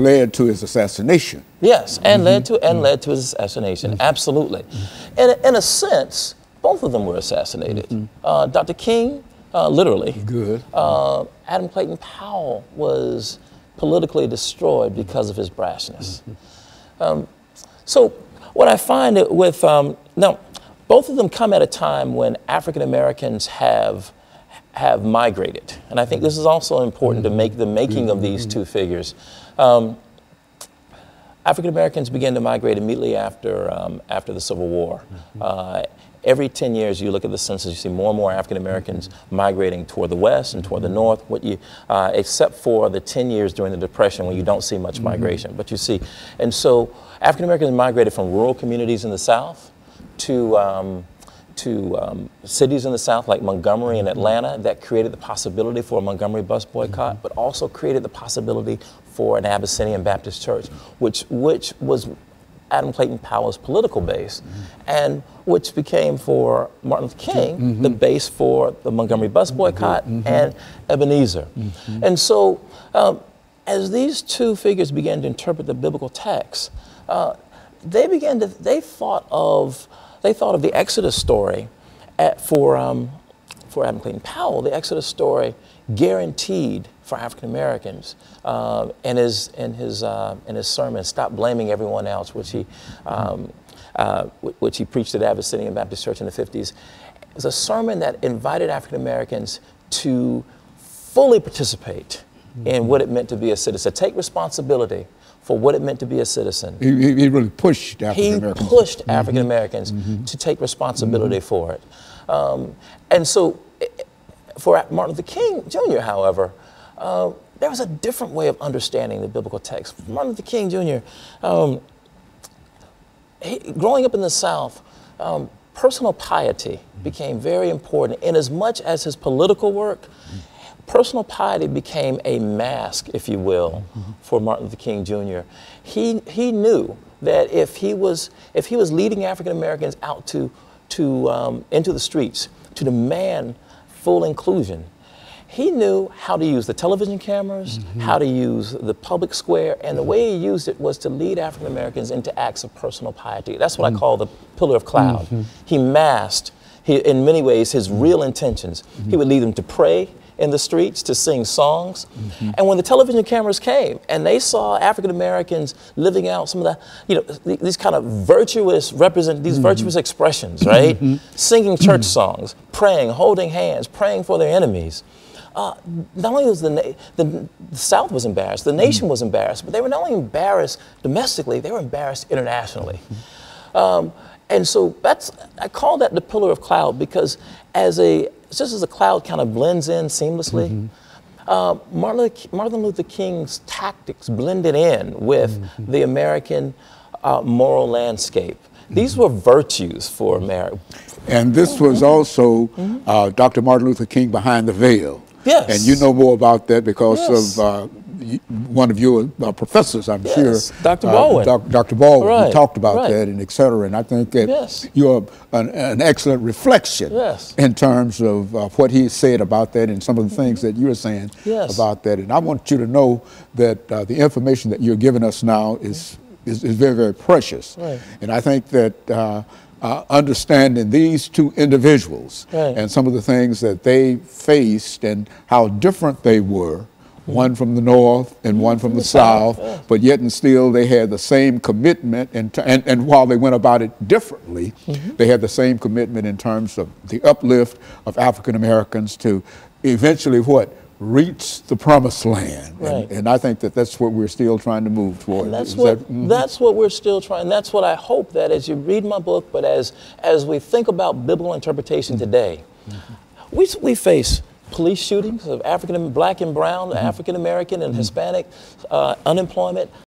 led to his assassination. Yes, and led to his assassination. Absolutely. In a sense, both of them were assassinated. Dr. King, literally. Good. Adam Clayton Powell was politically destroyed because of his brashness. So what I find with now, both of them come at a time when African Americans have migrated, and I think this is also important to make the making of these two figures. African Americans began to migrate immediately after the Civil War. Every 10 years, you look at the census, you see more and more African Americans migrating toward the west and toward the north. Except for the 10 years during the Depression, when you don't see much migration, but you see, and so African Americans migrated from rural communities in the South to cities in the South like Montgomery and Atlanta. That created the possibility for a Montgomery bus boycott, but also created the possibility for an Abyssinian Baptist church, which was Adam Clayton Powell's political base, and which became for Martin Luther King the base for the Montgomery bus boycott and Ebenezer. And so as these two figures began to interpret the biblical text, they thought of the Exodus story for Adam Clayton Powell. The Exodus story guaranteed for African Americans in his sermon, "Stop Blaming Everyone Else," which he preached at Abyssinian Baptist Church in the 50s. It was a sermon that invited African Americans to fully participate in what it meant to be a citizen, take responsibility for what it meant to be a citizen. He really pushed African Americans. He pushed African Americans to take responsibility for it. And so for Martin Luther King Jr., however, there was a different way of understanding the biblical text. Martin Luther King Jr., growing up in the South, personal piety became very important. In as much as his political work, personal piety became a mask, if you will, for Martin Luther King Jr. He knew that if he was leading African Americans out into the streets to demand full inclusion, he knew how to use the television cameras, how to use the public square, and the way he used it was to lead African Americans into acts of personal piety. That's what I call the pillar of cloud. He masked, in many ways, his real intentions. He would lead them to pray in the streets, to sing songs. And when the television cameras came and they saw African Americans living out some of the, these kind of virtuous virtuous expressions, right? Singing church songs, praying, holding hands, praying for their enemies. Not only was the South was embarrassed, the nation was embarrassed, but they were not only embarrassed domestically, they were embarrassed internationally. And so I call that the pillar of cloud, because just as a cloud kind of blends in seamlessly, Martin Luther King's tactics blended in with the American moral landscape. These were virtues for America. And this was also Dr. Martin Luther King behind the veil. Yes. And you know more about that because of one of your professors, I'm sure. Dr. Baldwin. Dr. Baldwin, he talked about that and et cetera. And I think that you're an excellent reflection in terms of what he said about that and some of the things that you're saying about that. And I want you to know that the information that you're giving us now is very, very precious. And I think that understanding these two individuals and some of the things that they faced and how different they were, one from the north and one from the south, but yet and still they had the same commitment, and while they went about it differently, they had the same commitment in terms of the uplift of African Americans to eventually reach the promised land. And I think that that's what we're still trying to move toward. And that's what we're still trying. That's what I hope that as you read my book, but as we think about biblical interpretation today, we face police shootings of Black and brown, African American and Hispanic, unemployment,